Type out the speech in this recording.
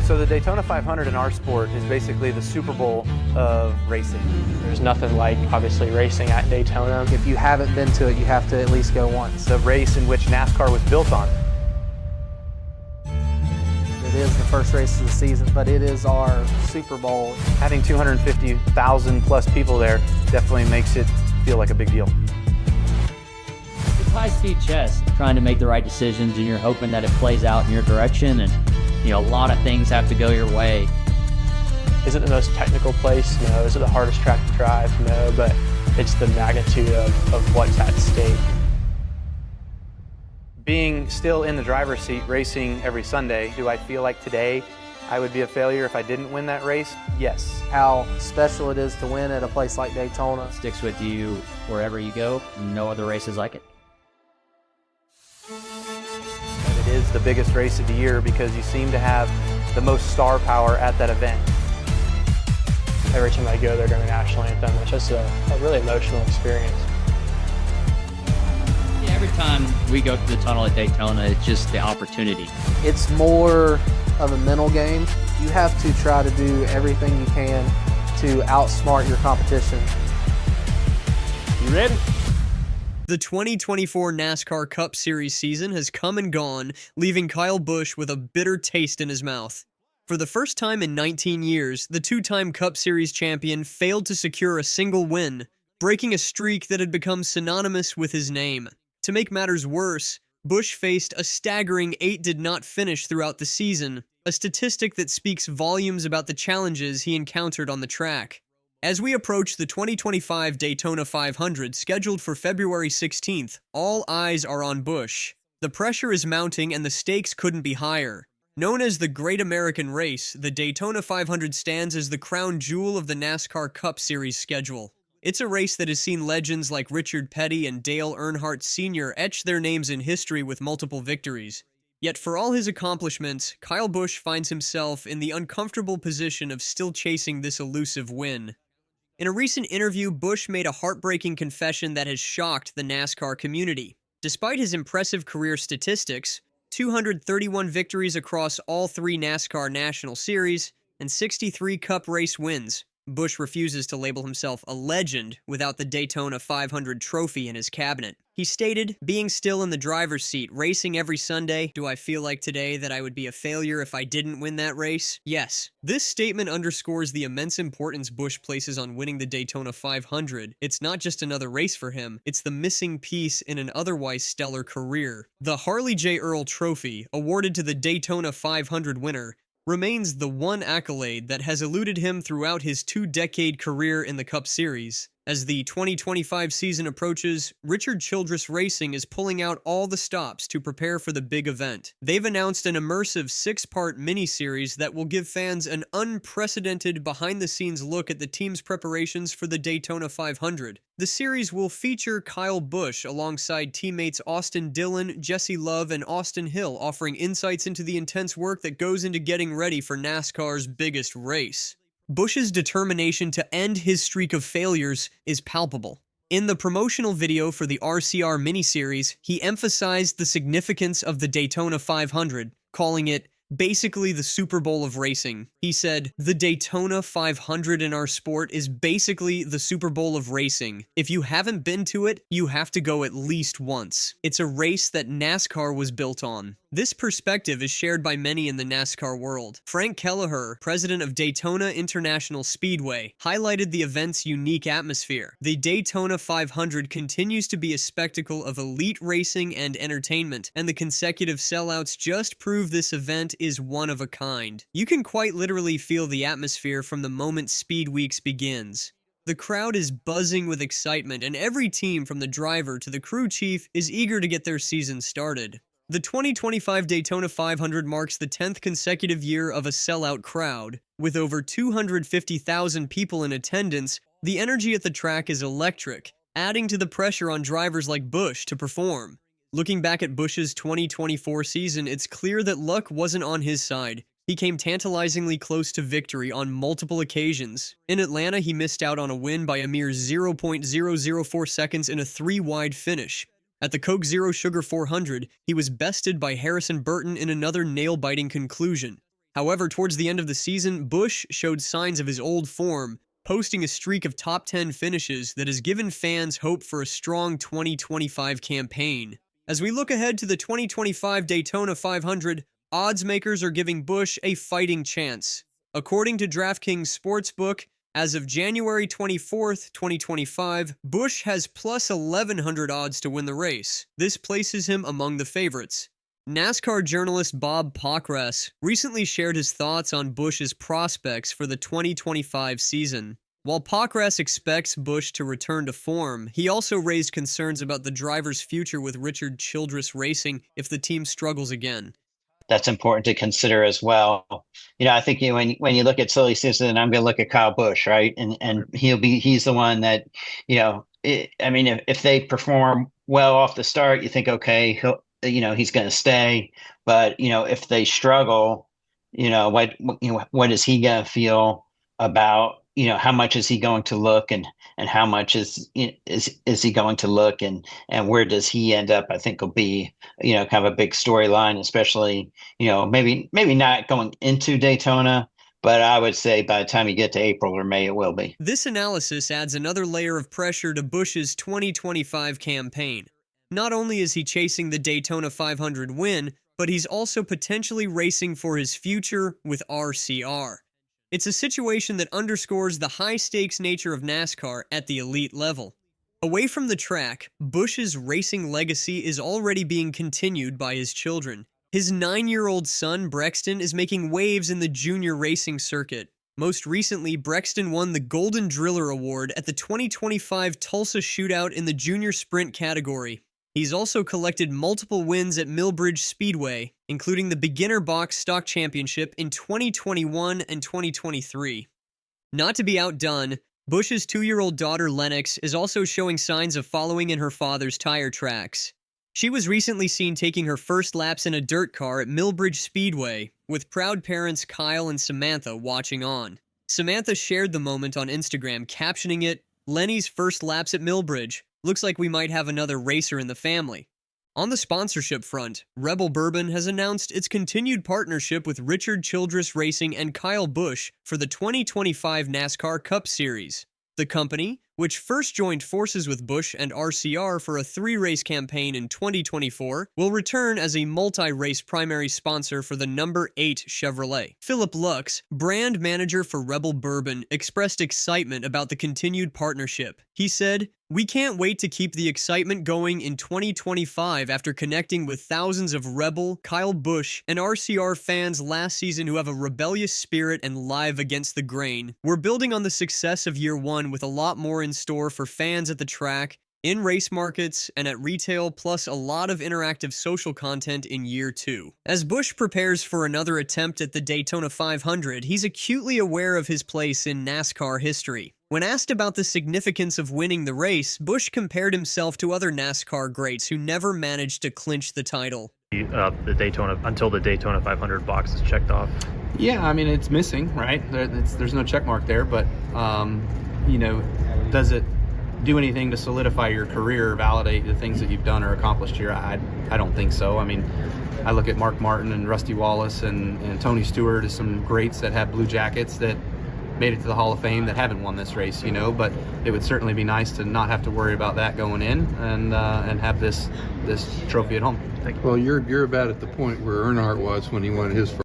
So the Daytona 500 in our sport is basically the Super Bowl of racing. There's nothing like, obviously, racing at Daytona. If you haven't been to it, you have to at least go once. The race in which NASCAR was built on. It is the first race of the season, but it is our Super Bowl. Having 250,000 plus people there definitely makes it feel like a big deal. It's high-speed chess, trying to make the right decisions, and you're hoping that it plays out in your direction, and a lot of things have to go your way. Is it the most technical place? No. Is it the hardest track to drive? No, but it's the magnitude of what's at stake. Being still in the driver's seat racing every Sunday, do I feel like today I would be a failure if I didn't win that race? Yes. How special it is to win at a place like Daytona. It sticks with you wherever you go. No other races like it. It is the biggest race of the year because you seem to have the most star power at that event. Every time I go there during the national anthem, it's just a really emotional experience. Yeah, every time we go to the tunnel at Daytona, it's just the opportunity. It's more of a mental game. You have to try to do everything you can to outsmart your competition. You ready? The 2024 NASCAR Cup Series season has come and gone, leaving Kyle Busch with a bitter taste in his mouth. For the first time in 19 years, the two-time Cup Series champion failed to secure a single win, breaking a streak that had become synonymous with his name. To make matters worse, Busch faced a staggering 8 did not finish throughout the season, a statistic that speaks volumes about the challenges he encountered on the track. As we approach the 2025 Daytona 500 scheduled for February 16th, all eyes are on Busch. The pressure is mounting and the stakes couldn't be higher. Known as the Great American Race, the Daytona 500 stands as the crown jewel of the NASCAR Cup Series schedule. It's a race that has seen legends like Richard Petty and Dale Earnhardt Sr. etch their names in history with multiple victories. Yet for all his accomplishments, Kyle Busch finds himself in the uncomfortable position of still chasing this elusive win. In a recent interview, Busch made a heartbreaking confession that has shocked the NASCAR community. Despite his impressive career statistics, 231 victories across all 3 NASCAR National Series, and 63 Cup race wins, Busch refuses to label himself a legend without the Daytona 500 trophy in his cabinet. He stated, "Being still in the driver's seat, racing every Sunday, do I feel like today that I would be a failure if I didn't win that race? Yes." This statement underscores the immense importance Busch places on winning the Daytona 500. It's not just another race for him, it's the missing piece in an otherwise stellar career. The Harley J. Earl Trophy, awarded to the Daytona 500 winner, remains the one accolade that has eluded him throughout his 2-decade career in the Cup Series. As the 2025 season approaches, Richard Childress Racing is pulling out all the stops to prepare for the big event. They've announced an immersive 6-part miniseries that will give fans an unprecedented behind-the-scenes look at the team's preparations for the Daytona 500. The series will feature Kyle Busch alongside teammates Austin Dillon, Jesse Love, and Austin Hill, offering insights into the intense work that goes into getting ready for NASCAR's biggest race. Busch's determination to end his streak of failures is palpable. In the promotional video for the RCR miniseries, he emphasized the significance of the Daytona 500, calling it basically the Super Bowl of racing. He said, "The Daytona 500 in our sport is basically the Super Bowl of racing. If you haven't been to it, you have to go at least once. It's a race that NASCAR was built on." This perspective is shared by many in the NASCAR world. Frank Kelleher, president of Daytona International Speedway, highlighted the event's unique atmosphere. The Daytona 500 continues to be a spectacle of elite racing and entertainment, and the consecutive sellouts just prove this event is one of a kind. You can quite literally feel the atmosphere from the moment Speed Weeks begins. The crowd is buzzing with excitement, and every team from the driver to the crew chief is eager to get their season started. The 2025 Daytona 500 marks the 10th consecutive year of a sellout crowd. With over 250,000 people in attendance, the energy at the track is electric, adding to the pressure on drivers like Busch to perform. Looking back at Busch's 2024 season, it's clear that luck wasn't on his side. He came tantalizingly close to victory on multiple occasions. In Atlanta, he missed out on a win by a mere 0.004 seconds in a 3-wide finish. At the Coke Zero Sugar 400, he was bested by Harrison Burton in another nail-biting conclusion. However, towards the end of the season, Busch showed signs of his old form, posting a streak of top 10 finishes that has given fans hope for a strong 2025 campaign. As we look ahead to the 2025 Daytona 500, odds makers are giving Busch a fighting chance. According to DraftKings Sportsbook, as of January 24th, 2025, Busch has plus 1,100 odds to win the race. This places him among the favorites. NASCAR journalist Bob Pockrass recently shared his thoughts on Busch's prospects for the 2025 season. While Pockrass expects Busch to return to form, he also raised concerns about the driver's future with Childress Racing if the team struggles again. That's important to consider as well. I think when you look at silly season, I'm going to look at Kyle Busch, right? And he's the one that, if they perform well off the start, you think, okay, he's going to stay. But, if they struggle, what is he going to feel about, how much is he going to look and how much is he going to look and where does he end up? I think will be, kind of a big storyline, especially, maybe not going into Daytona, but I would say by the time you get to April or May, it will be. This analysis adds another layer of pressure to Busch's 2025 campaign. Not only is he chasing the Daytona 500 win, but he's also potentially racing for his future with RCR. It's a situation that underscores the high-stakes nature of NASCAR at the elite level. Away from the track, Busch's racing legacy is already being continued by his children. His 9-year-old son, Brexton, is making waves in the junior racing circuit. Most recently, Brexton won the Golden Driller Award at the 2025 Tulsa Shootout in the junior sprint category. He's also collected multiple wins at Millbridge Speedway, including the Beginner Box Stock Championship in 2021 and 2023. Not to be outdone, Busch's 2-year-old daughter Lennox is also showing signs of following in her father's tire tracks. She was recently seen taking her first laps in a dirt car at Millbridge Speedway, with proud parents Kyle and Samantha watching on. Samantha shared the moment on Instagram, captioning it, "Lenny's first laps at Millbridge. Looks like we might have another racer in the family." On the sponsorship front, Rebel Bourbon has announced its continued partnership with Childress Racing and Kyle Busch for the 2025 NASCAR Cup Series. The company, which first joined forces with Busch and RCR for a 3-race campaign in 2024, will return as a multi-race primary sponsor for the number 8 Chevrolet. Philip Lux, brand manager for Rebel Bourbon, expressed excitement about the continued partnership. He said, "We can't wait to keep the excitement going in 2025 after connecting with thousands of Rebel, Kyle Busch, and RCR fans last season who have a rebellious spirit and live against the grain. We're building on the success of year 1 with a lot more in store for fans at the track, in race markets, and at retail, plus a lot of interactive social content in year 2. As Busch prepares for another attempt at the Daytona 500, he's acutely aware of his place in NASCAR history. When asked about the significance of winning the race, Busch compared himself to other NASCAR greats who never managed to clinch the title. The Daytona, until the Daytona 500 box is checked off. Yeah, I mean, it's missing, right? There's no check mark there, but, does it do anything to solidify your career, validate the things that you've done or accomplished here? I don't think so. I mean, I look at Mark Martin and Rusty Wallace and Tony Stewart as some greats that have blue jackets that made it to the Hall of Fame that haven't won this race, but it would certainly be nice to not have to worry about that going in and have this trophy at home. Well, you're about at the point where Earnhardt was when he won his first